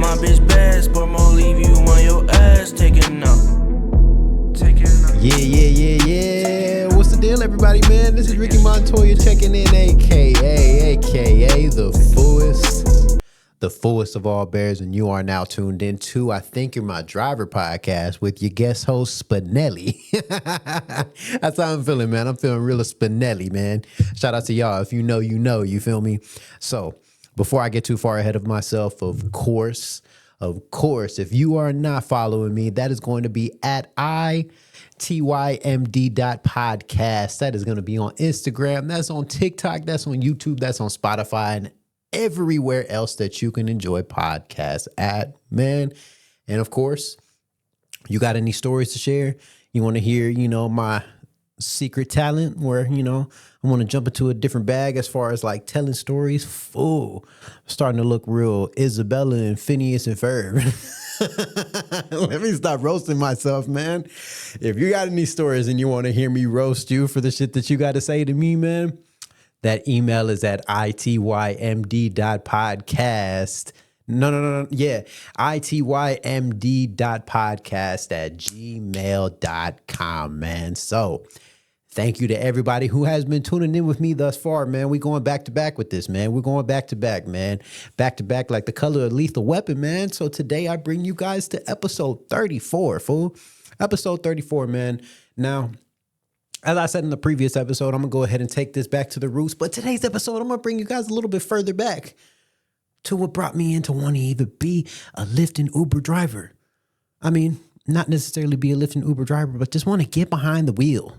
my bitch best, but I'ma leave you on your ass, taking up. Yeah. What's the deal, everybody, man? This is Ricky Montoya checking in, aka the fullest of all bears, and you are now tuned into I Think You're My Driver podcast with your guest host, Spinelli. That's how I'm feeling, man. I'm feeling real Spinelli, man. Shout out to y'all. If you know, you feel me? So before I get too far ahead of myself, of course, if you are not following me, that is going to be at ITYMD.podcast. That is going to be on Instagram. That's on TikTok. That's on YouTube. That's on Spotify and everywhere else that you can enjoy podcasts at, man. And of course, you got any stories to share? You want to hear, my secret talent where, I want to jump into a different bag as far as like telling stories. Fool, starting to look real Isabella and Phineas and Ferb. Let me stop roasting myself, man. If you got any stories and you want to hear me roast you for the shit that you got to say to me, man, that email is at itymd.podcast. No. Yeah. itymd.podcast@gmail.com, man. So thank you to everybody who has been tuning in with me thus far, man. We're going back to back with this, man. We're going back to back, man. Back to back like the color of Lethal Weapon, man. So today I bring you guys to episode 34, fool. Episode 34, man. Now, as I said in the previous episode, I'm going to go ahead and take this back to the roots. But today's episode, I'm going to bring you guys a little bit further back to what brought me into wanting to either be a Lyft and Uber driver. I mean, not necessarily be a Lyft and Uber driver, but just want to get behind the wheel.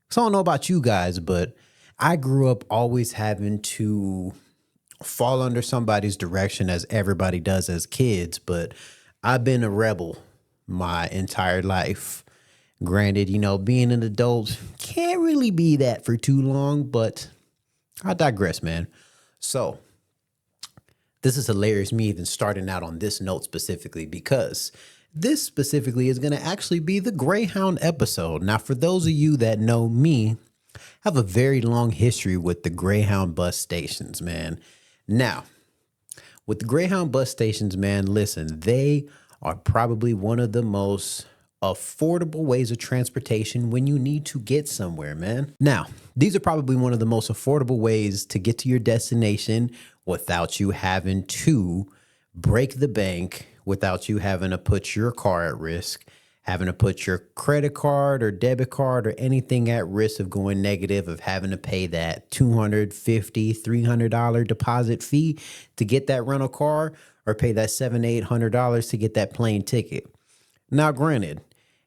So I don't know about you guys, but I grew up always having to fall under somebody's direction as everybody does as kids. But I've been a rebel my entire life. Granted, being an adult can't really be that for too long, but I digress, man. So this is hilarious, me even starting out on this note specifically, because this specifically is going to actually be the Greyhound episode. Now, for those of you that know me, I have a very long history with the Greyhound bus stations, man. Now, with the Greyhound bus stations, man, listen, they are probably one of the most affordable ways of transportation when you need to get somewhere, man. Now, these are probably one of the most affordable ways to get to your destination without you having to break the bank, without you having to put your car at risk, having to put your credit card or debit card or anything at risk of going negative, of having to pay that $250, $300 deposit fee to get that rental car, or pay that $700, $800 to get that plane ticket. Now, granted,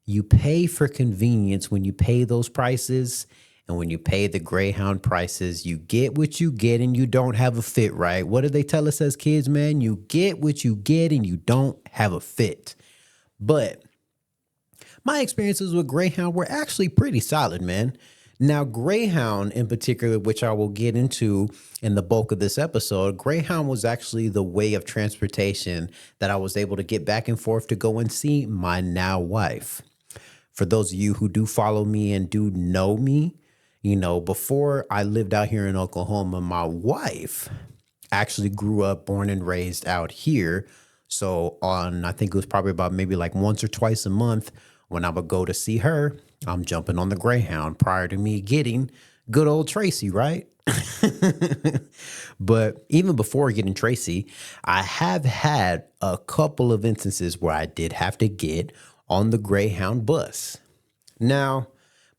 you pay for convenience when you pay those prices, and when you pay the Greyhound prices, you get what you get and you don't have a fit, right? What did they tell us as kids, man? You get what you get and you don't have a fit. But my experiences with Greyhound were actually pretty solid, man. Now, Greyhound in particular, which I will get into in the bulk of this episode, Greyhound was actually the way of transportation that I was able to get back and forth to go and see my now wife. For those of you who do follow me and do know me, before I lived out here in Oklahoma, my wife actually grew up, born and raised out here. So I think it was probably about maybe like once or twice a month when I would go to see her, I'm jumping on the Greyhound prior to me getting good old Tracy, right? But even before getting Tracy, I have had a couple of instances where I did have to get on the Greyhound bus. Now,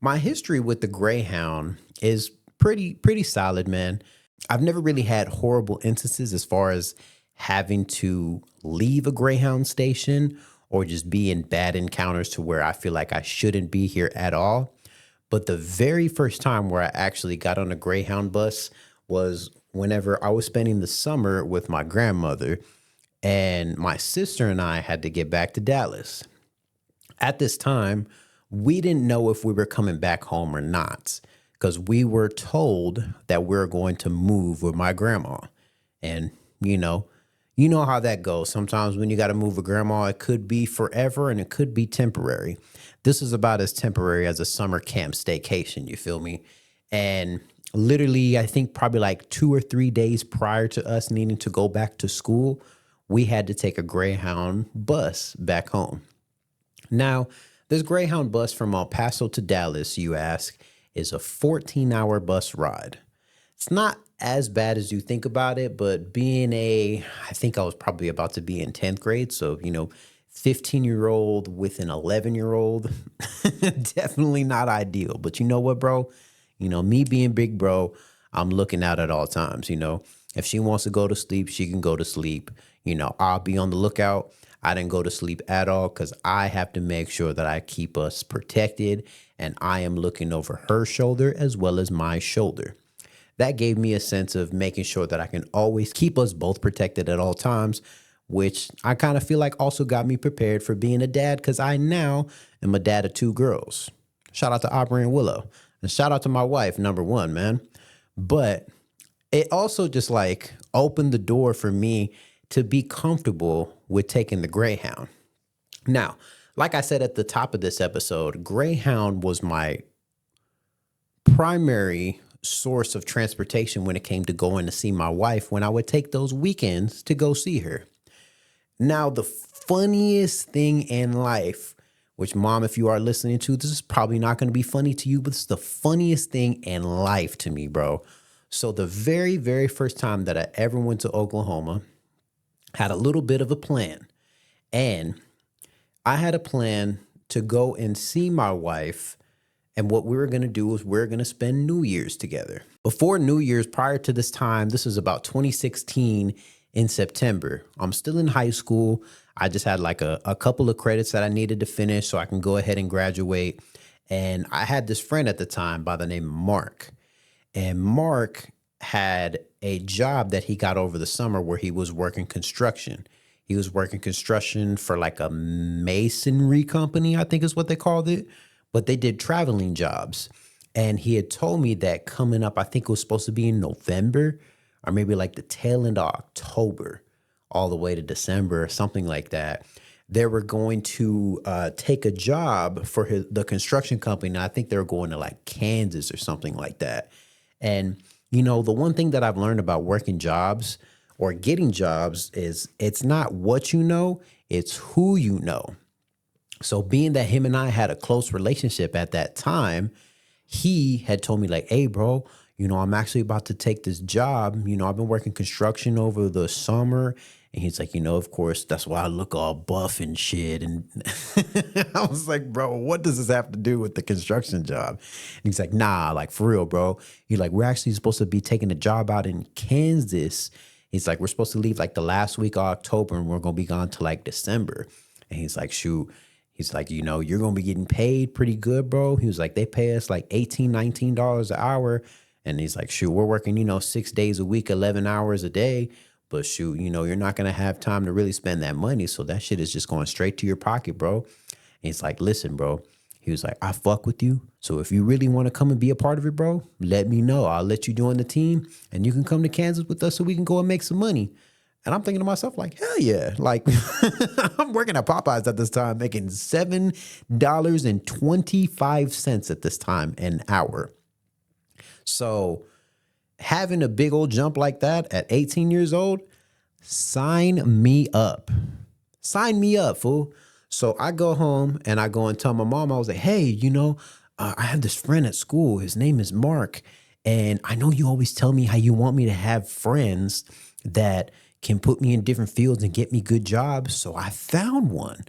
my history with the Greyhound is pretty solid, man. I've never really had horrible instances as far as having to leave a Greyhound station or just be in bad encounters to where I feel like I shouldn't be here at all. But the very first time where I actually got on a Greyhound bus was whenever I was spending the summer with my grandmother, and my sister and I had to get back to Dallas. At this time, we didn't know if we were coming back home or not, because we were told that we were going to move with my grandma. And, you know how that goes. Sometimes when you got to move with grandma, it could be forever and it could be temporary. This is about as temporary as a summer camp staycation, you feel me? And literally, I think probably like 2 or 3 days prior to us needing to go back to school we had to take a Greyhound bus back home. Now, this Greyhound bus from El Paso to Dallas, you ask, is a 14-hour bus ride. It's not as bad as you think about it, but I think I was probably about to be in 10th grade. So, 15-year-old with an 11-year-old, definitely not ideal. But you know what, bro? Me being big bro, I'm looking out at all times. If she wants to go to sleep, she can go to sleep. I'll be on the lookout. I didn't go to sleep at all because I have to make sure that I keep us protected, and I am looking over her shoulder as well as my shoulder. That gave me a sense of making sure that I can always keep us both protected at all times, which I kind of feel like also got me prepared for being a dad because I now am a dad of 2 girls. Shout out to Aubrey and Willow. And shout out to my wife, number 1, man. But it also just like opened the door for me to be comfortable with taking the Greyhound. Now, like I said at the top of this episode, Greyhound was my primary source of transportation when it came to going to see my wife when I would take those weekends to go see her. Now, the funniest thing in life, which, Mom, if you are listening to, this is probably not going to be funny to you, but it's the funniest thing in life to me, bro. So the very, very first time that I ever went to Oklahoma, had a little bit of a plan. And I had a plan to go and see my wife. And what we were going to do was we're going to spend New Year's together. Before New Year's, prior to this time, this was about 2016 in September. I'm still in high school. I just had like a couple of credits that I needed to finish so I can go ahead and graduate. And I had this friend at the time by the name of Mark. And Mark had a job that he got over the summer where he was working construction. He was working construction for like a masonry company, I think is what they called it. But they did traveling jobs. And he had told me that coming up, I think it was supposed to be in November or maybe like the tail end of October, all the way to December or something like that. They were going to take a job for the construction company. And I think they were going to like Kansas or something like that. And the one thing that I've learned about working jobs or getting jobs is it's not what you know, it's who you know. So being that him and I had a close relationship at that time, he had told me like, hey, bro, I'm actually about to take this job. I've been working construction over the summer. And he's like, of course, that's why I look all buff and shit. And I was like, bro, what does this have to do with the construction job? And he's like, nah, like for real, bro. He's like, we're actually supposed to be taking a job out in Kansas. He's like, we're supposed to leave like the last week of October and we're going to be gone to like December. And he's like, shoot. He's like, you're going to be getting paid pretty good, bro. He was like, they pay us like $18, $19 an hour. And he's like, shoot, we're working, 6 days a week, 11 hours a day. But shoot, you're not going to have time to really spend that money. So that shit is just going straight to your pocket, bro. And he's like, listen, bro. He was like, I fuck with you. So if you really want to come and be a part of it, bro, let me know. I'll let you join the team and you can come to Kansas with us so we can go and make some money. And I'm thinking to myself, like, hell yeah. Like, I'm working at Popeyes at this time, making $7.25 at this time an hour. So having a big old jump like that at 18 years old, sign me up. Sign me up, fool. So I go home and I go and tell my mom, I was like, hey, I have this friend at school. His name is Mark. And I know you always tell me how you want me to have friends that can put me in different fields and get me good jobs. So I found one.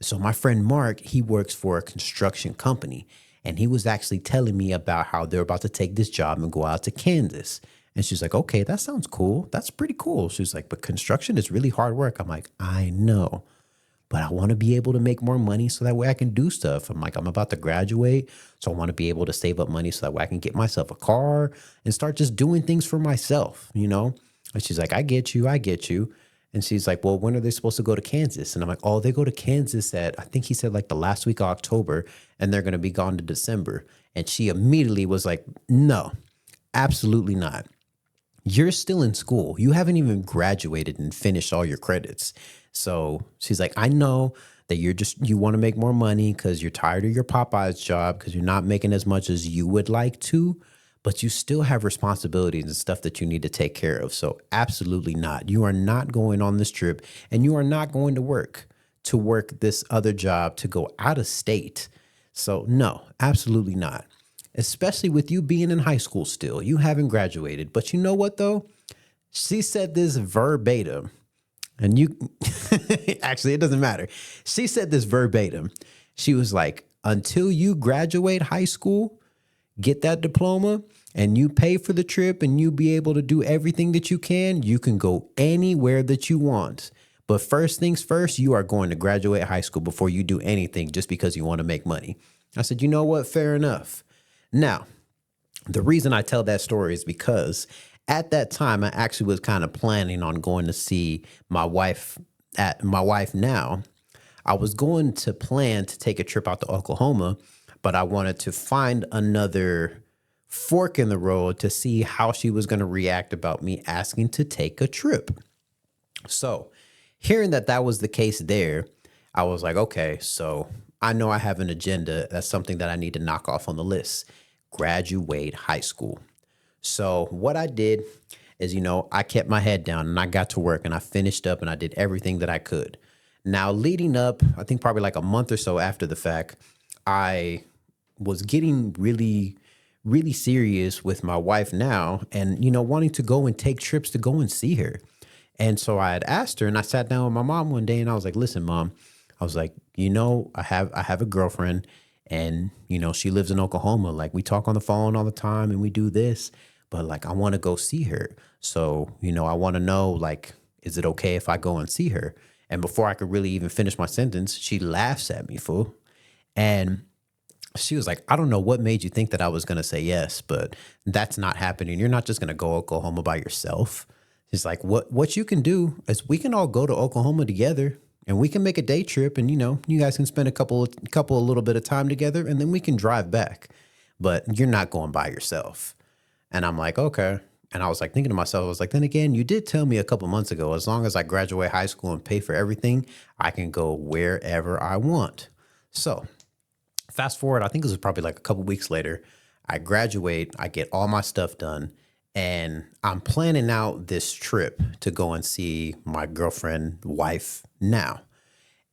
So my friend Mark, he works for a construction company. And he was actually telling me about how they're about to take this job and go out to Kansas. And she's like, okay, that sounds cool. That's pretty cool. She's like, but construction is really hard work. I'm like, I know, but I want to be able to make more money so that way I can do stuff. I'm like, I'm about to graduate. So I want to be able to save up money so that way I can get myself a car and start just doing things for myself, And she's like, I get you. And she's like, well, when are they supposed to go to Kansas? And I'm like, oh, they go to Kansas I think he said like the last week of October, and they're going to be gone to December. And she immediately was like, no, absolutely not. You're still in school. You haven't even graduated and finished all your credits. So she's like, I know that you want to make more money because you're tired of your Popeyes job because you're not making as much as you would like to. but you still have responsibilities and stuff that you need to take care of. So absolutely not. You are not going on this trip, and you are not going to work this other job to go out of state. So no, absolutely not. Especially with you being in high school still. You haven't graduated. But you know what though? She said this verbatim. And you actually, it doesn't matter. She said this verbatim. She was like, until you graduate high school, get that diploma, and you pay for the trip and you be able to do everything that you can go anywhere that you want. But first things first, you are going to graduate high school before you do anything just because you want to make money. I said, you know what? Fair enough. Now, the reason I tell that story is because at that time, I actually was kind of planning on going to see my wife now. I was going to plan to take a trip out to Oklahoma, but I wanted to find another fork in the road to see how she was going to react about me asking to take a trip. So hearing that was the case there, I was like, okay, so I know I have an agenda. That's something that I need to knock off on the list. Graduate high school. So what I did is, I kept my head down and I got to work and I finished up and I did everything that I could. Now, leading up, I think probably like a month or so after the fact, I was getting really, really serious with my wife now and, wanting to go and take trips to go and see her. And so I had asked her and I sat down with my mom one day and I was like, listen, Mom, I was like, I have a girlfriend and, she lives in Oklahoma. Like we talk on the phone all the time and we do this. But like, I want to go see her. So, I want to know, like, is it okay if I go and see her? And before I could really even finish my sentence, she laughs at me, fool. And she was like, I don't know what made you think that I was going to say yes, but that's not happening. You're not just going to go to Oklahoma by yourself. She's like, what you can do is we can all go to Oklahoma together and we can make a day trip. And, you guys can spend a little bit of time together and then we can drive back. But you're not going by yourself. And I'm like, okay. And I was like thinking to myself, I was like, then again, you did tell me a couple months ago, as long as I graduate high school and pay for everything, I can go wherever I want. So fast forward, I think it was probably like a couple weeks later, I graduate, I get all my stuff done, and I'm planning out this trip to go and see my girlfriend, wife now.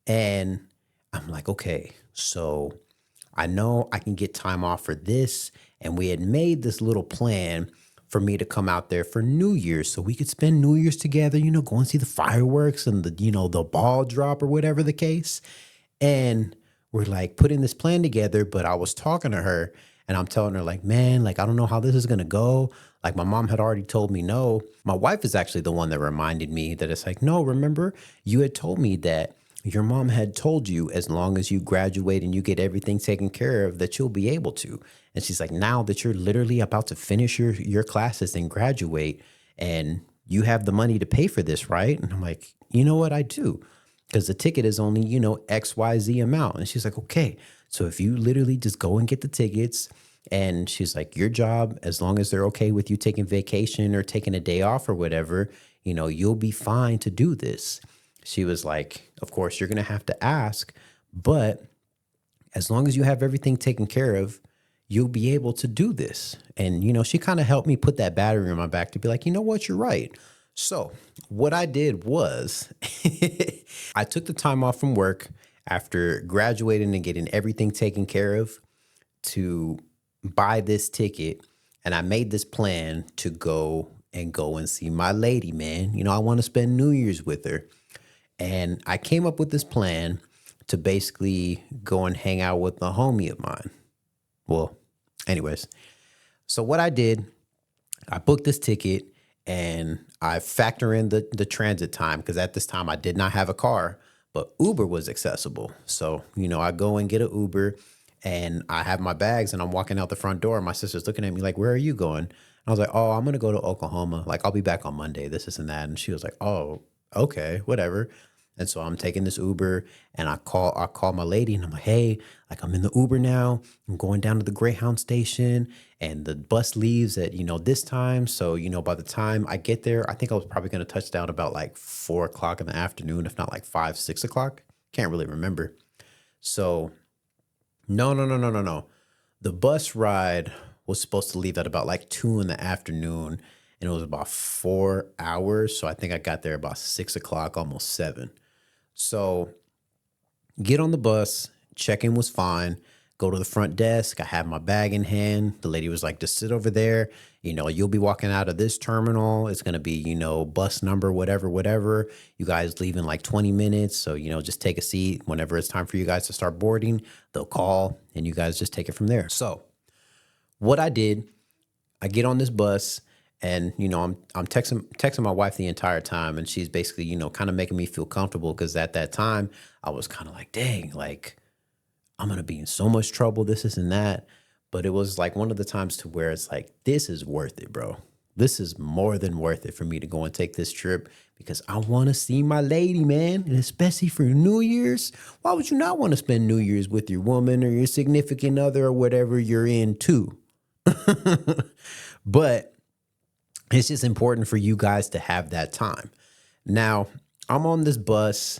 And I'm like, okay, so I know I can get time off for this. And we had made this little plan for me to come out there for New Year's so we could spend New Year's together, go and see the fireworks and the ball drop or whatever the case. And we're like putting this plan together, but I was talking to her and I'm telling her like, man, like, I don't know how this is going to go. Like my mom had already told me no. My wife is actually the one that reminded me that it's like, no, remember you had told me that your mom had told you as long as you graduate and you get everything taken care of that you'll be able to. And she's like, now that you're literally about to finish your classes and graduate and you have the money to pay for this, right? And I'm like, you know what? I do. Because the ticket is only, XYZ amount. And she's like, okay. So if you literally just go and get the tickets and she's like, your job, as long as they're okay with you taking vacation or taking a day off or whatever, you'll be fine to do this. She was like, of course, you're going to have to ask, but as long as you have everything taken care of, you'll be able to do this. And, she kind of helped me put that battery in my back to be like, you know what, you're right. So what I did was I took the time off from work after graduating and getting everything taken care of to buy this ticket. And I made this plan to go and see my lady, man. I want to spend New Year's with her. And I came up with this plan to basically go and hang out with a homie of mine. Well, anyways, so what I did, I booked this ticket and I factor in the transit time because at this time I did not have a car, but Uber was accessible. So, I go and get an Uber and I have my bags and I'm walking out the front door. And my sister's looking at me like, where are you going? And I was like, oh, I'm going to go to Oklahoma. Like, I'll be back on Monday, this and that. And she was like, oh, okay, whatever. And so I'm taking this Uber and I call my lady and I'm like, hey, like I'm in the Uber now. I'm going down to the Greyhound station and the bus leaves at, this time. So, by the time I get there, I think I was probably going to touch down about like 4 o'clock in the afternoon, if not like 5, 6 o'clock. Can't really remember. So no. The bus ride was supposed to leave at about like 2 in the afternoon, and it was about 4 hours. So I think I got there about 6 o'clock, almost 7. So get on the bus, check-in was fine. Go to the front desk. I have my bag in hand. The lady was like, just sit over there. You'll be walking out of this terminal. It's going to be, bus number, whatever, whatever. You guys leave in like 20 minutes. So, just take a seat. Whenever it's time for you guys to start boarding, they'll call and you guys just take it from there. So what I did, I get on this bus and, I'm texting my wife the entire time. And she's basically, kind of making me feel comfortable because at that time I was kind of like, dang, like, I'm going to be in so much trouble, this and that. But it was like one of the times to where it's like, this is worth it, bro. This is more than worth it for me to go and take this trip because I want to see my lady, man. And especially for New Year's. Why would you not want to spend New Year's with your woman or your significant other or whatever you're into? But it's just important for you guys to have that time. Now, I'm on this bus.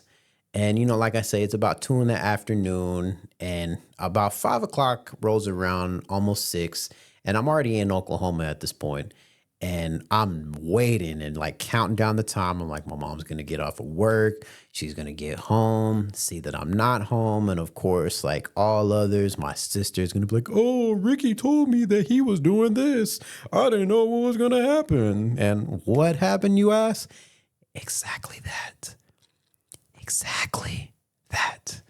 And, like I say, it's about 2 in the afternoon and about 5 o'clock rolls around, almost 6. And I'm already in Oklahoma at this point. And I'm waiting and like counting down the time. I'm like, my mom's going to get off of work. She's going to get home, see that I'm not home. And of course, like all others, my sister's going to be like, oh, Ricky told me that he was doing this. I didn't know what was going to happen. And what happened, you ask? Exactly that. Exactly that.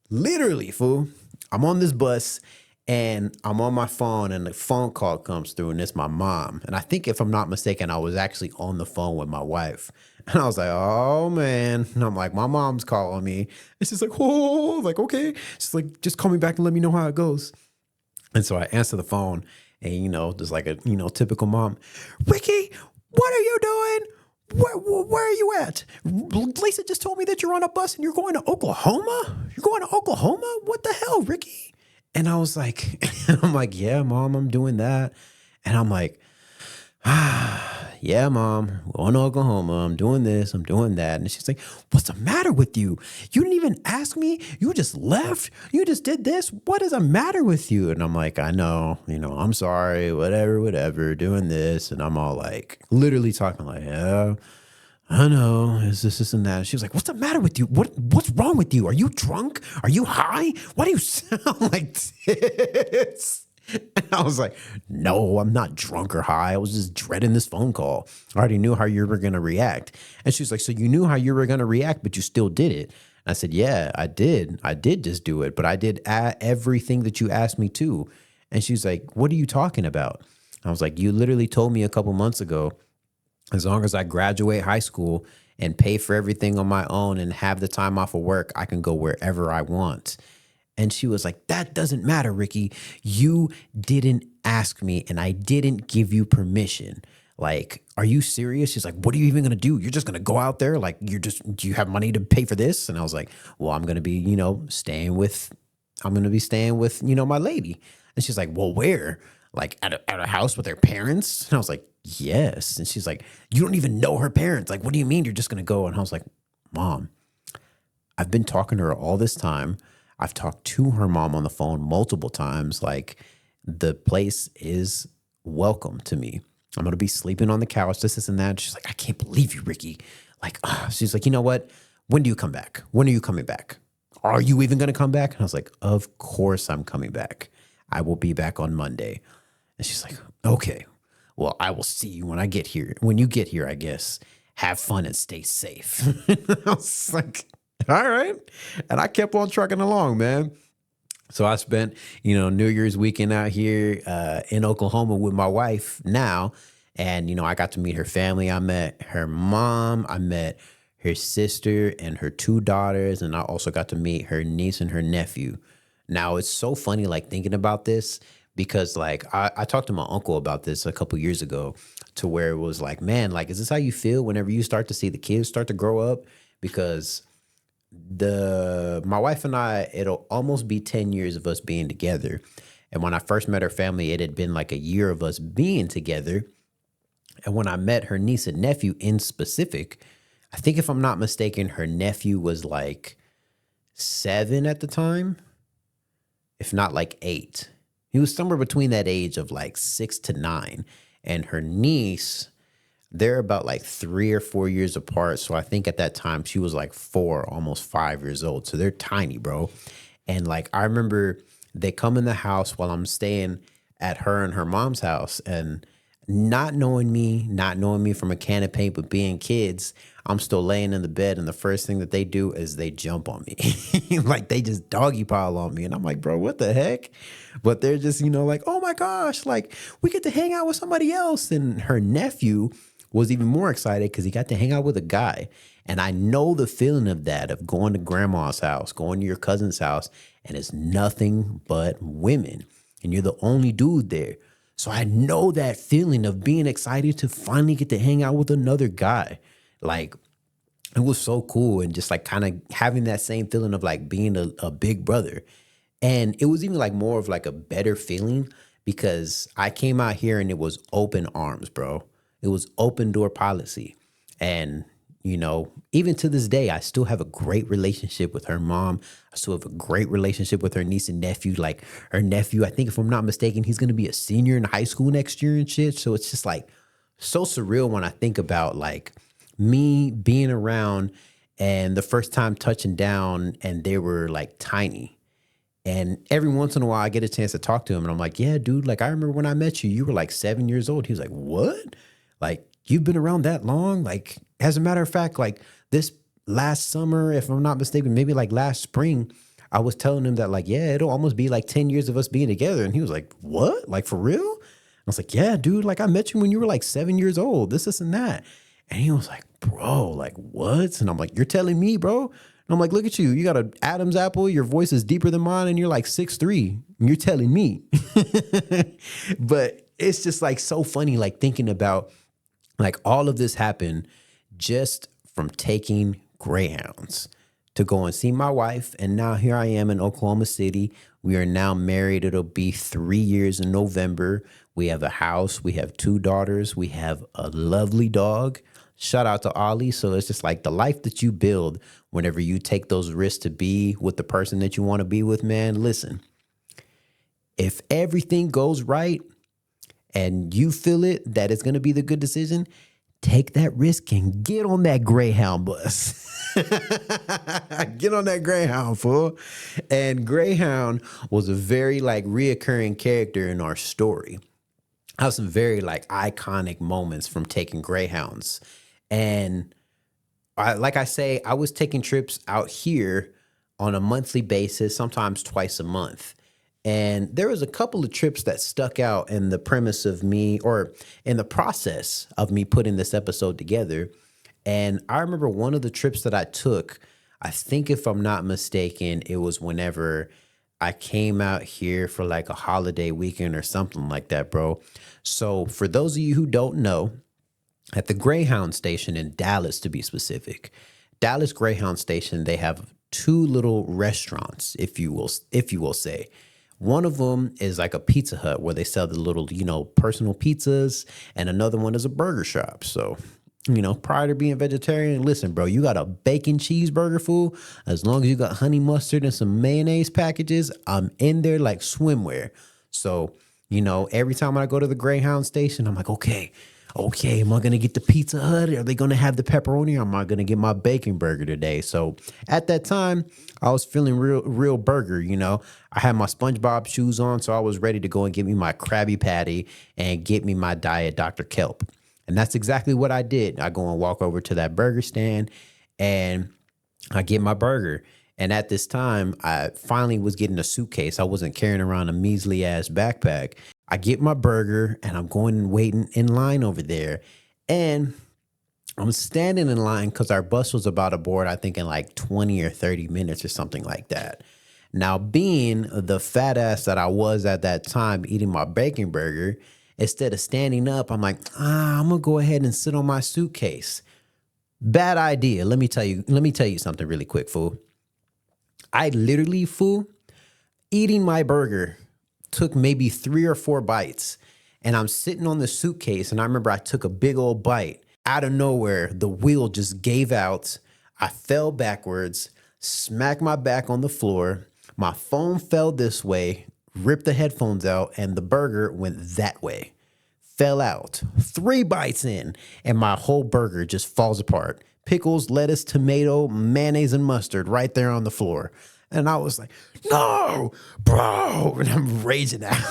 Literally, fool. I'm on this bus and I'm on my phone and the phone call comes through and it's my mom. And I think if I'm not mistaken, I was actually on the phone with my wife. And I was like, oh man. And I'm like, my mom's calling me. And she's like, oh, like, okay. She's like, just call me back and let me know how it goes. And so I answer the phone and, just like a, typical mom, Ricky, what are you doing? Where are you at? Lisa just told me that you're on a bus and you're going to Oklahoma? You're going to Oklahoma? What the hell, Ricky? And I was like, I'm like, yeah, mom, I'm doing that. And I'm like, yeah, mom, we're going to Oklahoma. I'm doing this, I'm doing that. And she's like, what's the matter with you? You didn't even ask me. You just left. You just did this. What is the matter with you? And I'm like, I know, I'm sorry, whatever, doing this. And I'm all like, literally talking like, yeah, I know, it's this and that. And she was like, what's the matter with you? What's wrong with you? Are you drunk? Are you high? Why do you sound like this? And I was like, no, I'm not drunk or high. I was just dreading this phone call. I already knew how you were going to react. And she's like, so you knew how you were going to react, but you still did it. And I said, yeah, I did. I did just do it, but I did everything that you asked me to. And she's like, what are you talking about? I was like, you literally told me a couple months ago, as long as I graduate high school and pay for everything on my own and have the time off of work, I can go wherever I want. And she was like, that doesn't matter, Ricky. You didn't ask me and I didn't give you permission. Like, are you serious? She's like, what are you even going to do? You're just going to go out there? Like, do you have money to pay for this? And I was like, well, I'm going to be, staying with my lady. And she's like, well, where? Like at a house with her parents? And I was like, yes. And she's like, you don't even know her parents. Like, what do you mean you're just going to go? And I was like, Mom, I've been talking to her all this time. I've talked to her mom on the phone multiple times. Like, the place is welcome to me. I'm going to be sleeping on the couch, this and that. She's like, I can't believe you, Ricky. Like, she's like, you know what? When do you come back? When are you coming back? Are you even going to come back? And I was like, of course I'm coming back. I will be back on Monday. And she's like, okay, well, I will see you when I get here. When you get here, I guess. Have fun and stay safe. I was like, all right. And I kept on trucking along, man. So I spent, New Year's weekend out here in Oklahoma with my wife now. And, I got to meet her family. I met her mom. I met her sister and her 2 daughters. And I also got to meet her niece and her nephew. Now, it's so funny, like, thinking about this, because, like, I talked to my uncle about this a couple years ago, to where it was like, man, like, is this how you feel whenever you start to see the kids start to grow up? Because my wife and I, it'll almost be 10 years of us being together. And when I first met her family, it had been like a year of us being together. And when I met her niece and nephew in specific, I think, if I'm not mistaken, her nephew was like 7 at the time, if not like 8. He was somewhere between that age of like 6 to 9. And her niece, they're about like 3 or 4 years apart. So I think at that time she was like 4, almost 5 years old. So they're tiny, bro. And like I remember they come in the house while I'm staying at her and her mom's house, and not knowing me from a can of paint, but being kids, I'm still laying in the bed, and the first thing that they do is they jump on me. Like they just doggy pile on me. And I'm like, bro, what the heck? But they're just, like, oh my gosh, like we get to hang out with somebody else. And her nephew was even more excited because he got to hang out with a guy. And I know the feeling of that, of going to grandma's house, going to your cousin's house, and it's nothing but women. And you're the only dude there. So I know that feeling of being excited to finally get to hang out with another guy. Like, it was so cool, and just like kind of having that same feeling of like being a big brother. And it was even like more of like a better feeling because I came out here and it was open arms, bro. It was open door policy. And, even to this day, I still have a great relationship with her mom. I still have a great relationship with her niece and nephew. Like her nephew, I think if I'm not mistaken, he's going to be a senior in high school next year and shit. So it's just like so surreal when I think about like me being around and the first time touching down and they were like tiny. And every once in a while I get a chance to talk to him and I'm like, yeah, dude, like I remember when I met you, you were like 7 years old. He was like, what? Like, you've been around that long? Like, as a matter of fact, like this last summer, if I'm not mistaken, maybe like last spring, I was telling him that like, yeah, it'll almost be like 10 years of us being together. And he was like, what? Like for real? I was like, yeah, dude, like I met you when you were like 7 years old, this and that. And he was like, bro, like what? And I'm like, you're telling me, bro? And I'm like, look at you. You got an Adam's apple. Your voice is deeper than mine. And you're like 6'3". And you're telling me. But it's just like so funny, like thinking about like all of this happened just from taking greyhounds to go and see my wife. And now here I am in Oklahoma City. We are now married. It'll be 3 years in November. We have a house. We have 2 daughters. We have a lovely dog. Shout out to Ollie. So it's just like the life that you build whenever you take those risks to be with the person that you want to be with, man. Listen, if everything goes right and you feel it, that it's going to be the good decision, take that risk and get on that Greyhound bus. Get on that Greyhound, fool. And Greyhound was a very like reoccurring character in our story. I have some very like iconic moments from taking Greyhounds. And like I say, I was taking trips out here on a monthly basis, sometimes twice a month. And there was a couple of trips that stuck out in the premise of me, or in the process of me putting this episode together. And I remember one of the trips that I took, I think if I'm not mistaken, it was whenever I came out here for like a holiday weekend or something like that, bro. So for those of you who don't know, at the Greyhound station in Dallas, to be specific, Dallas Greyhound station, they have 2 little restaurants, if you will say. One of them is like a Pizza Hut where they sell the little, personal pizzas, and another one is a burger shop. So, prior to being vegetarian, listen, bro, you got a bacon cheeseburger, fool. As long as you got honey mustard and some mayonnaise packages, I'm in there like swimwear. So, every time I go to the Greyhound station, I'm like, okay, am I going to get the Pizza Hut? Are they going to have the pepperoni? Or am I going to get my bacon burger today? So at that time, I was feeling real burger, I had my SpongeBob shoes on, so I was ready to go and get me my Krabby Patty and get me my Diet Dr. Kelp. And that's exactly what I did. I go and walk over to that burger stand and I get my burger. And at this time, I finally was getting a suitcase. I wasn't carrying around a measly ass backpack. I get my burger and I'm going and waiting in line over there. And I'm standing in line because our bus was about to board, I think in like 20 or 30 minutes or something like that. Now, being the fat ass that I was at that time eating my bacon burger, instead of standing up, I'm like, I'm going to go ahead and sit on my suitcase. Bad idea. Let me tell you something really quick, fool. I literally, fool, eating my burger took maybe 3 or 4 bites, and I'm sitting on the suitcase, and I remember I took a big old bite. Out of nowhere, the wheel just gave out. I fell backwards, smacked my back on the floor. My phone fell this way, ripped the headphones out, and the burger went that way. Fell out. 3 bites in, and my whole burger just falls apart. Pickles, lettuce, tomato, mayonnaise, and mustard right there on the floor. And I was like, no, bro. And I'm raging out.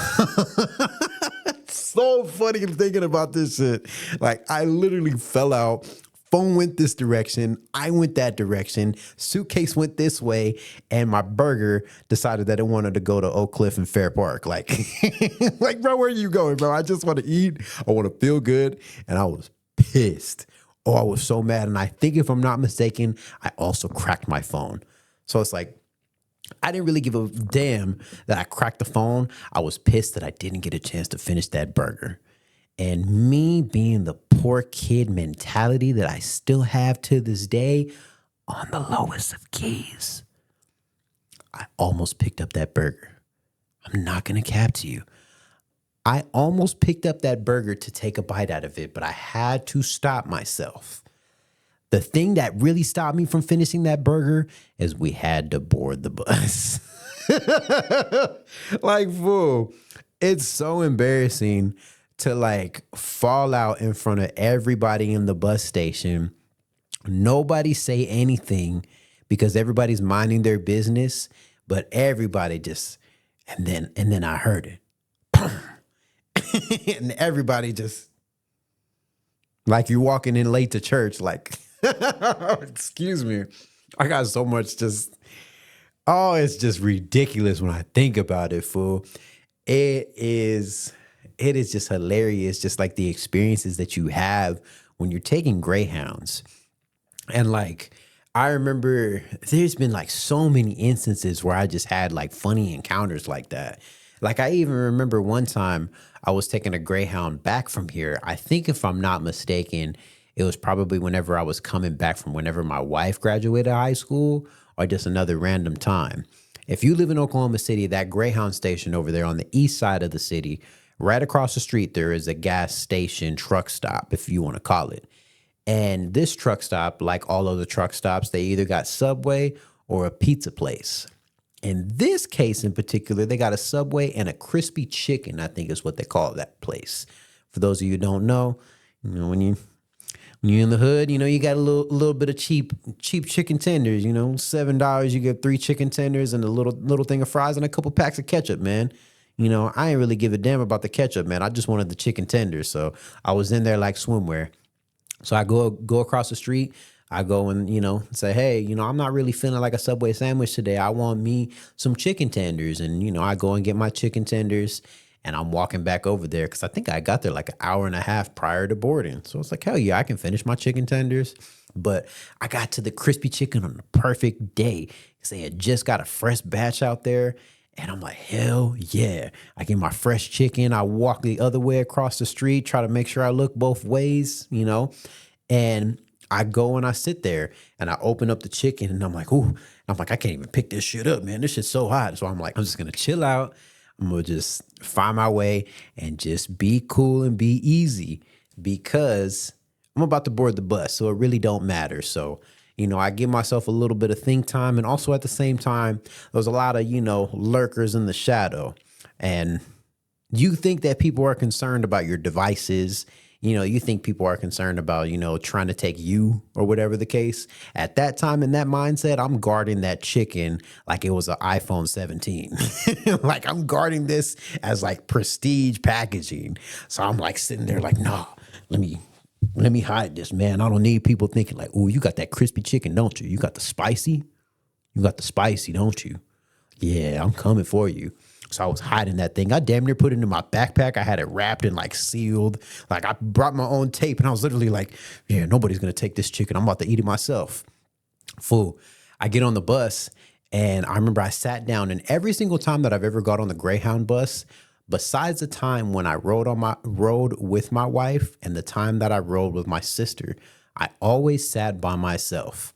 So funny thinking about this shit. Like, I literally fell out. Phone went this direction. I went that direction. Suitcase went this way. And my burger decided that it wanted to go to Oak Cliff and Fair Park. Like, like, bro, where are you going, bro? I just want to eat. I want to feel good. And I was pissed. Oh, I was so mad. And I think if I'm not mistaken, I also cracked my phone. So it's like, I didn't really give a damn that I cracked the phone. I was pissed that I didn't get a chance to finish that burger. And me being the poor kid mentality that I still have to this day, on the lowest of keys, I almost picked up that burger. I'm not going to cap to you. I almost picked up that burger to take a bite out of it, but I had to stop myself. The thing that really stopped me from finishing that burger is we had to board the bus. Like, fool, it's so embarrassing to like fall out in front of everybody in the bus station. Nobody say anything because everybody's minding their business, but everybody just, and then I heard it. And everybody just, like you're walking in late to church, like, excuse me. I got so much just, oh, it's just ridiculous when I think about it, fool. It is just hilarious, just like the experiences that you have when you're taking greyhounds. And like, I remember there's been like so many instances where I just had like funny encounters like that. Like I even remember one time I was taking a greyhound back from here. I think if I'm not mistaken, it was probably whenever I was coming back from whenever my wife graduated high school or just another random time. If you live in Oklahoma City, that Greyhound station over there on the east side of the city, right across the street, there is a gas station truck stop, if you want to call it. And this truck stop, like all other truck stops, they either got Subway or a pizza place. In this case in particular, they got a Subway and a crispy chicken, I think is what they call that place. For those of you who don't know, when you're in the hood, you got a little bit of cheap chicken tenders, $7, you get 3 chicken tenders and a little thing of fries and a couple packs of ketchup, man. I ain't really give a damn about the ketchup, man. I just wanted the chicken tenders. So I was in there like swimwear. So I go across the street. I go and, say, hey, I'm not really feeling like a Subway sandwich today. I want me some chicken tenders. And, I go and get my chicken tenders and I'm walking back over there because I think I got there like an hour and a half prior to boarding. So it's like, hell yeah, I can finish my chicken tenders. But I got to the crispy chicken on the perfect day because they had just got a fresh batch out there. And I'm like, hell yeah. I get my fresh chicken. I walk the other way across the street, try to make sure I look both ways, and I go and I sit there and I open up the chicken and I'm like, ooh, I'm like, I can't even pick this shit up, man. This shit's so hot. So I'm like, I'm just going to chill out. I'm going to just find my way and just be cool and be easy because I'm about to board the bus. So it really don't matter. So, I give myself a little bit of think time. And also at the same time, there's a lot of, lurkers in the shadow. And you think that people are concerned about your devices. You think people are concerned about, trying to take you or whatever the case. At that time in that mindset, I'm guarding that chicken like it was an iPhone 17. Like I'm guarding this as like prestige packaging. So I'm like sitting there like, nah, let me hide this, man. I don't need people thinking like, oh, you got that crispy chicken, don't you? You got the spicy? You got the spicy, don't you? Yeah, I'm coming for you. So I was hiding that thing. I damn near put it in my backpack. I had it wrapped and like sealed. Like I brought my own tape and I was literally like, yeah, nobody's going to take this chicken. I'm about to eat it myself. Fool. I get on the bus and I remember I sat down and every single time that I've ever got on the Greyhound bus, besides the time when I rode with my wife and the time that I rode with my sister, I always sat by myself.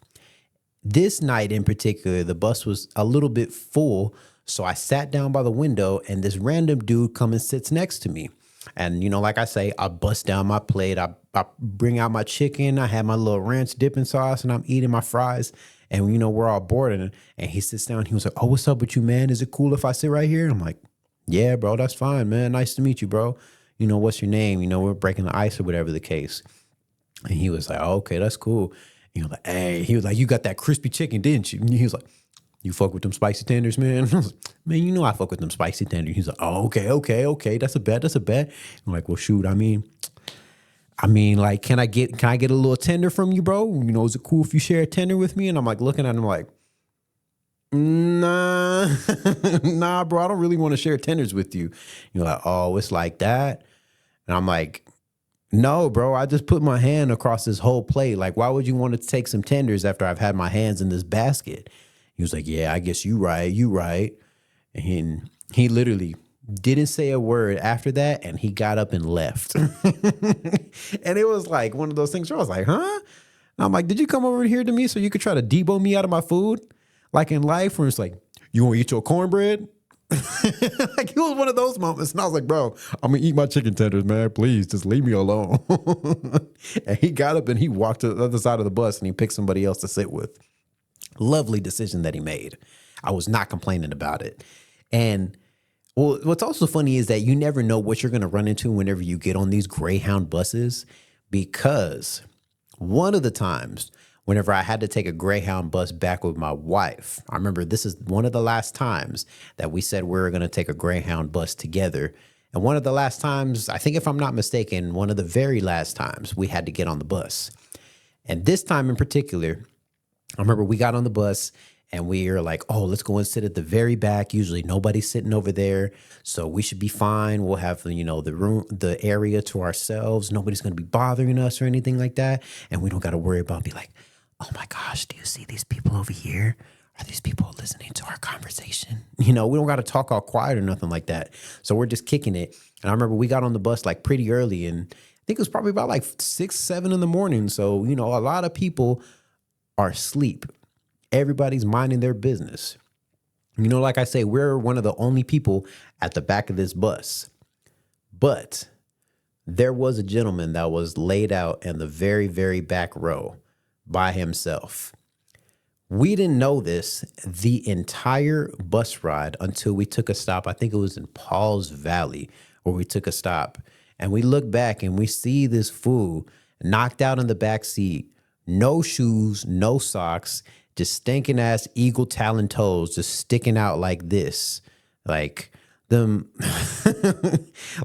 This night in particular, the bus was a little bit full. So I sat down by the window and this random dude comes and sits next to me. And, like I say, I bust down my plate. I bring out my chicken. I have my little ranch dipping sauce and I'm eating my fries. And, we're all bored. And he sits down. He was like, oh, what's up with you, man? Is it cool if I sit right here? And I'm like, Yeah, bro, that's fine, man. Nice to meet you, bro. What's your name? We're breaking the ice or whatever the case. And he was like, oh, okay, that's cool. He was like, hey, he was like, you got that crispy chicken, didn't you? And he was like, you fuck with them spicy tenders, man? I was like, man, I fuck with them spicy tenders. He's like, oh, okay. That's a bet. I'm like, well, shoot, like, can I get a little tender from you, bro? Is it cool if you share a tender with me? And I'm like looking at him like, nah, nah, bro, I don't really want to share tenders with you. You're like, oh, it's like that. And I'm like, no, bro, I just put my hand across this whole plate. Like, why would you want to take some tenders after I've had my hands in this basket? He was like, yeah, I guess you right. And he literally didn't say a word after that, and he got up and left. And it was like one of those things where I was like, huh? And I'm like, did you come over here to me so you could try to debo me out of my food? Like in life where it's like, you want to eat your cornbread? Like it was one of those moments. And I was like, bro, I'm going to eat my chicken tenders, man. Please just leave me alone. And he got up and he walked to the other side of the bus and he picked somebody else to sit with. Lovely decision that he made. I was not complaining about it. And well, what's also funny is that you never know what you're going to run into whenever you get on these Greyhound buses, because one of the times whenever I had to take a Greyhound bus back with my wife, I remember this is one of the last times that we said we were going to take a Greyhound bus together. And one of the last times, I think if I'm not mistaken, one of the very last times we had to get on the bus. And this time in particular, I remember we got on the bus and we were like, oh, let's go and sit at the very back. Usually nobody's sitting over there, so we should be fine. We'll have, the room, the area to ourselves. Nobody's going to be bothering us or anything like that. And we don't got to worry about be like, oh my gosh, do you see these people over here? Are these people listening to our conversation? We don't got to talk all quiet or nothing like that. So we're just kicking it. And I remember we got on the bus like pretty early, and I think it was probably about like 6, 7 in the morning. So, a lot of people are asleep. Everybody's minding their business. Like I say, we're one of the only people at the back of this bus. But there was a gentleman that was laid out in the very, very back row by himself. We didn't know this the entire bus ride until we took a stop. I think it was in Paul's Valley where we took a stop. And we look back and we see this fool knocked out in the back seat. No shoes, no socks, just stinking ass eagle talon toes just sticking out like this. Like them,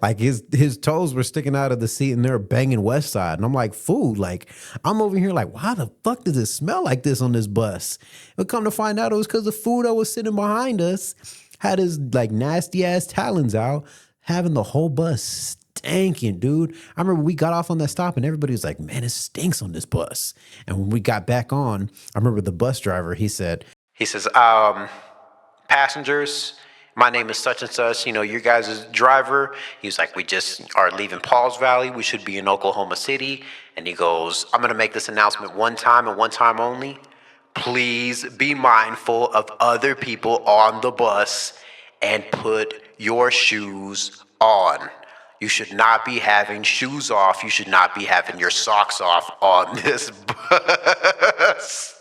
like his toes were sticking out of the seat and they were banging West Side. And I'm like, fool, like I'm over here like, why the fuck does it smell like this on this bus? But come to find out it was because the fool that was sitting behind us had his like nasty ass talons out, having the whole bus stinking, dude. I remember we got off on that stop and everybody was like, man, it stinks on this bus. And when we got back on, I remember the bus driver, he says, passengers, my name is such and such, your guys' driver. He was like, we just are leaving Paul's Valley. We should be in Oklahoma City. And he goes, I'm going to make this announcement one time and one time only. Please be mindful of other people on the bus and put your shoes on. You should not be having shoes off. You should not be having your socks off on this bus.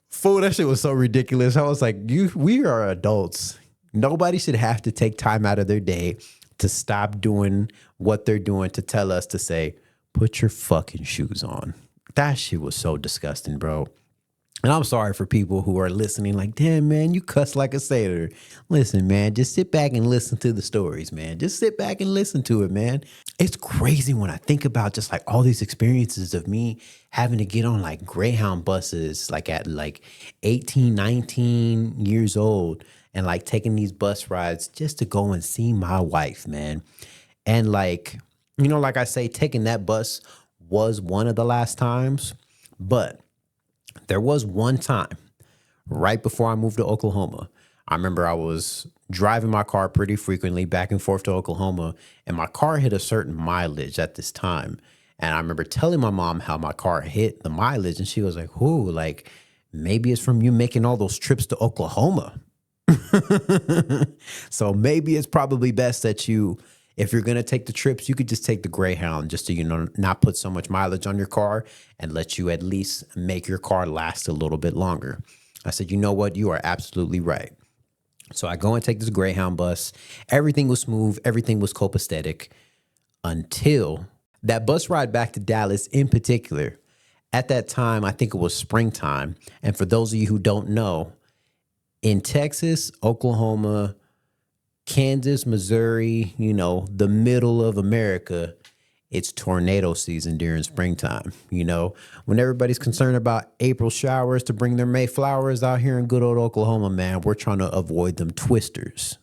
Fool, that shit was so ridiculous. I was like, we are adults. Nobody should have to take time out of their day to stop doing what they're doing to tell us to say, put your fucking shoes on. That shit was so disgusting, bro. And I'm sorry for people who are listening like, damn, man, you cuss like a sailor. Listen, man, just sit back and listen to the stories, man. Just sit back and listen to it, man. It's crazy when I think about just like all these experiences of me having to get on like Greyhound buses, like at like 18, 19 years old and like taking these bus rides just to go and see my wife, man. And like, like I say, taking that bus was one of the last times, but there was one time right before I moved to Oklahoma. I remember I was driving my car pretty frequently back and forth to Oklahoma, and my car hit a certain mileage at this time. And I remember telling my mom how my car hit the mileage, and she was like, "Ooh, like maybe it's from you making all those trips to Oklahoma." So maybe it's probably best that if you're going to take the trips, you could just take the Greyhound just to, not put so much mileage on your car and let you at least make your car last a little bit longer. I said, you know what? You are absolutely right. So I go and take this Greyhound bus. Everything was smooth. Everything was copacetic until that bus ride back to Dallas in particular. At that time, I think it was springtime. And for those of you who don't know, in Texas, Oklahoma, Kansas, Missouri, the middle of America, it's tornado season during springtime. When everybody's concerned about April showers to bring their May flowers out here in good old Oklahoma, man, we're trying to avoid them twisters.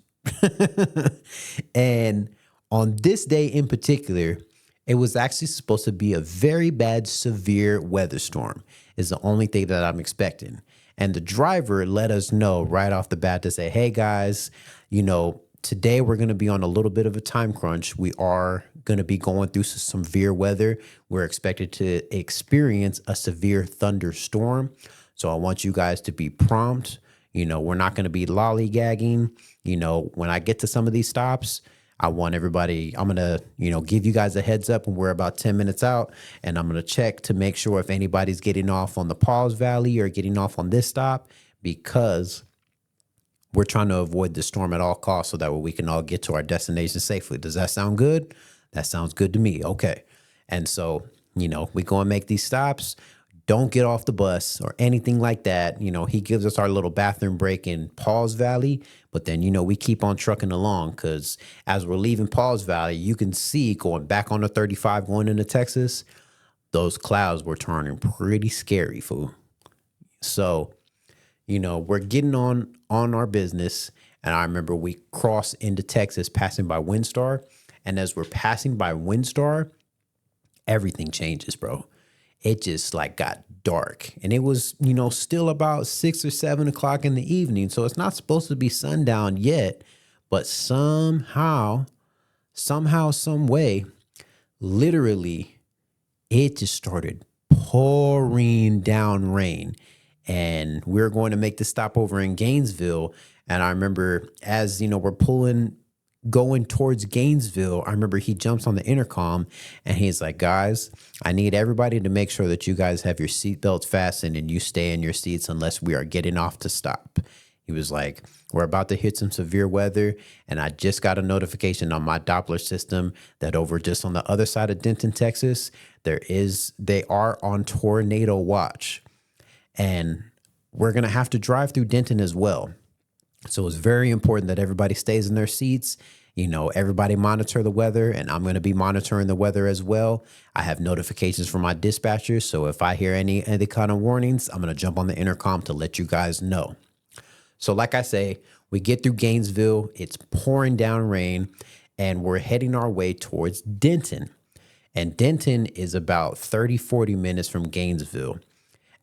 And on this day in particular, it was actually supposed to be a very bad, severe weather storm is the only thing that I'm expecting. And the driver let us know right off the bat to say, hey, guys, today we're going to be on a little bit of a time crunch. We are going to be going through some severe weather. We're expected to experience a severe thunderstorm. So I want you guys to be prompt. We're not going to be lollygagging. When I get to some of these stops, I'm going to, give you guys a heads up when we're about 10 minutes out, and I'm going to check to make sure if anybody's getting off on the Pause Valley or getting off on this stop, because we're trying to avoid the storm at all costs so that way we can all get to our destination safely. Does that sound good? That sounds good to me. Okay. And so, we go and make these stops. Don't get off the bus or anything like that. He gives us our little bathroom break in Pause Valley, but then, we keep on trucking along because as we're leaving Pause Valley, you can see going back on the 35 going into Texas, those clouds were turning pretty scary, fool. So, we're getting on our business. And I remember we crossed into Texas passing by Windstar. And as we're passing by Windstar, everything changes, bro. It just got dark, and it was, still about 6 or 7 o'clock in the evening. So it's not supposed to be sundown yet, but somehow, some way, literally, it just started pouring down rain. And we're going to make the stop over in Gainesville. And I remember as, we're going towards Gainesville, I remember he jumps on the intercom and he's like, guys, I need everybody to make sure that you guys have your seatbelts fastened and you stay in your seats unless we are getting off to stop. He was like, we're about to hit some severe weather. And I just got a notification on my Doppler system that over just on the other side of Denton, Texas, they are on tornado watch. And we're going to have to drive through Denton as well. So it's very important that everybody stays in their seats. Everybody monitor the weather, and I'm going to be monitoring the weather as well. I have notifications from my dispatchers. So if I hear any kind of warnings, I'm going to jump on the intercom to let you guys know. So like I say, we get through Gainesville. It's pouring down rain, and we're heading our way towards Denton. And Denton is about 30, 40 minutes from Gainesville.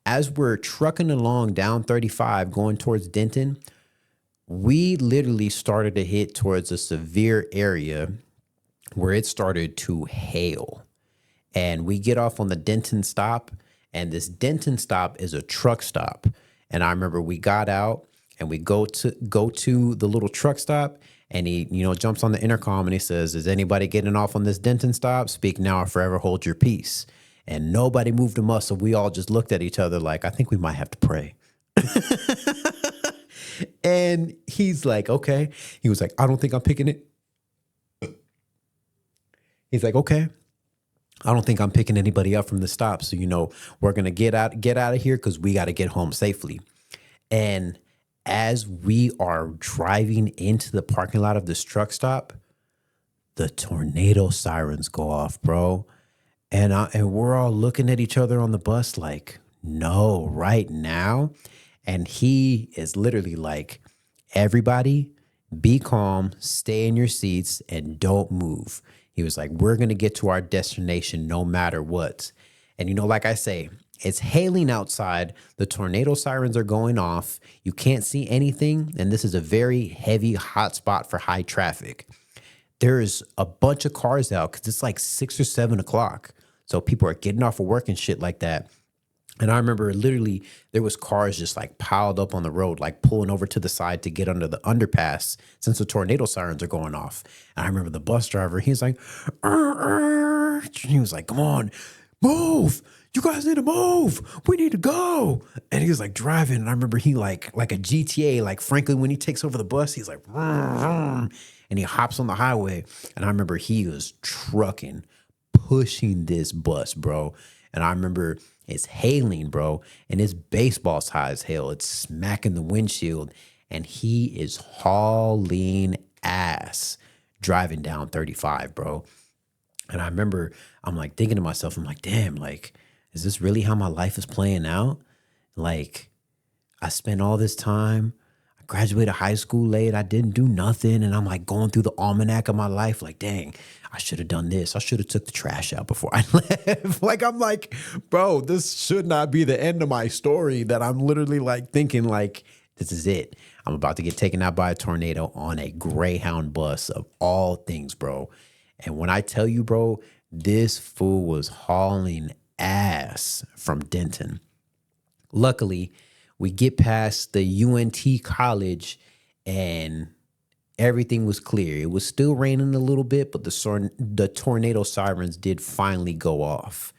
As we're trucking along down 35 going towards Denton, we literally started to hit towards a severe area where it started to hail. And we get off on the Denton stop, and this Denton stop is a truck stop. And I remember we got out and we go to the little truck stop, and he, jumps on the intercom and he says, is anybody getting off on this Denton stop? Speak now or forever hold your peace. And nobody moved a muscle. We all just looked at each other like, I think we might have to pray. And he's like, okay. He was like, I don't think I'm picking it. He's like, okay. I don't think I'm picking anybody up from the stop. So, we're going to get out of here because we got to get home safely. And as we are driving into the parking lot of this truck stop, the tornado sirens go off, bro. And we're all looking at each other on the bus like, no, right now. And he is literally like, everybody be calm, stay in your seats, and don't move. He was like, we're going to get to our destination no matter what. And, like I say, it's hailing outside. The tornado sirens are going off. You can't see anything. And this is a very heavy hot spot for high traffic. There's a bunch of cars out because it's like 6 or 7 o'clock. So people are getting off of work and shit like that. And I remember literally there was cars just like piled up on the road, like pulling over to the side to get under the underpass since the tornado sirens are going off. And I remember the bus driver, he's like, he was like, come on, move. you guys need to move. We need to go. And he was like driving. And I remember he like a GTA, like Franklin, when he takes over the bus, he's like, vroom, vroom, and he hops on the highway. And I remember he was trucking, pushing this bus, bro. And I remember it's hailing, bro. And it's baseball size hail. It's smacking the windshield. And he is hauling ass driving down 35, bro. And I remember I'm like thinking to myself, I'm like, damn, like, is this really how my life is playing out? Like, I spent all this time, I graduated high school late, I didn't do nothing, and I'm like going through the almanac of my life, like, dang, I should have done this. I should have took the trash out before I left. Like, I'm like, bro, this should not be the end of my story, that I'm literally like thinking like, this is it. I'm about to get taken out by a tornado on a Greyhound bus of all things, bro. And when I tell you, bro, this fool was hauling ass from Denton. Luckily, we get past the UNT college and everything was clear. It was still raining a little bit, but the tornado sirens did finally go off.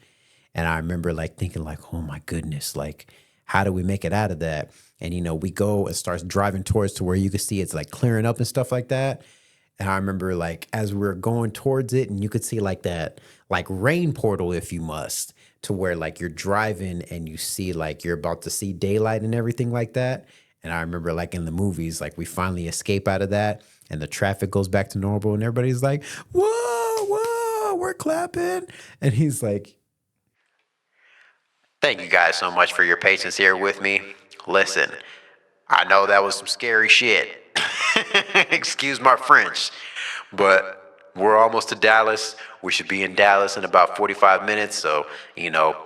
And I remember like thinking like, oh my goodness, like, how do we make it out of that? And, you know, we go and start driving towards to where you can see it's like clearing up and stuff like that. And I remember like as we're going towards it and you could see like that like rain portal, if you must, to where like you're driving and you see like you're about to see daylight and everything like that. And I remember like in the movies, like we finally escape out of that and the traffic goes back to normal and everybody's like, whoa, whoa, we're clapping. And he's like, thank you guys so much for your patience here with me. Listen, I know that was some scary shit. Excuse my French, but we're almost to Dallas. We should be in Dallas in about 45 minutes. So, you know,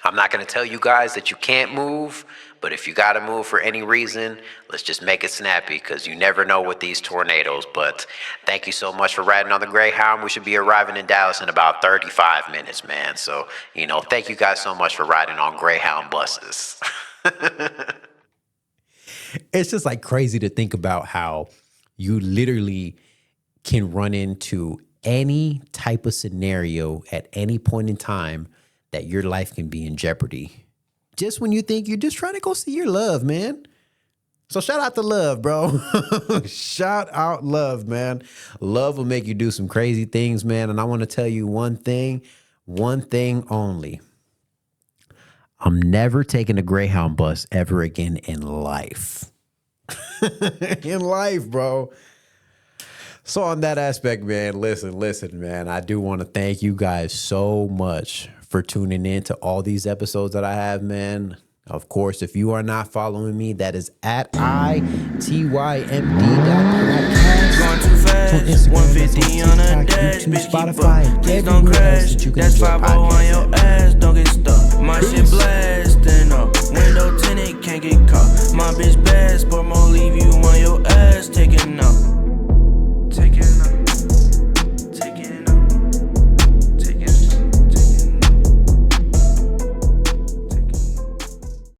I'm not going to tell you guys that you can't move, but if you got to move for any reason, let's just make it snappy because you never know with these tornadoes. But thank you so much for riding on the Greyhound. We should be arriving in Dallas in about 35 minutes, man. So, you know, thank you guys so much for riding on Greyhound buses. It's just like crazy to think about how you literally can run into any type of scenario at any point in time that your life can be in jeopardy. Just when you think you're just trying to go see your love, man. So shout out to love, bro. Shout out love, man. Love will make you do some crazy things, man. And I want to tell you one thing only. I'm never taking a Greyhound bus ever again in life. In life, bro. So on that aspect, man, listen, man, I do want to thank you guys so much for tuning in to all these episodes that I have, man. Of course, if you are not following me, that is at ITYMD.podcast. Going too fast, 150 on a dash, bitch, Spotify, please don't crash. That's 5-0 on your ass, don't get stuck. My shit blasting up.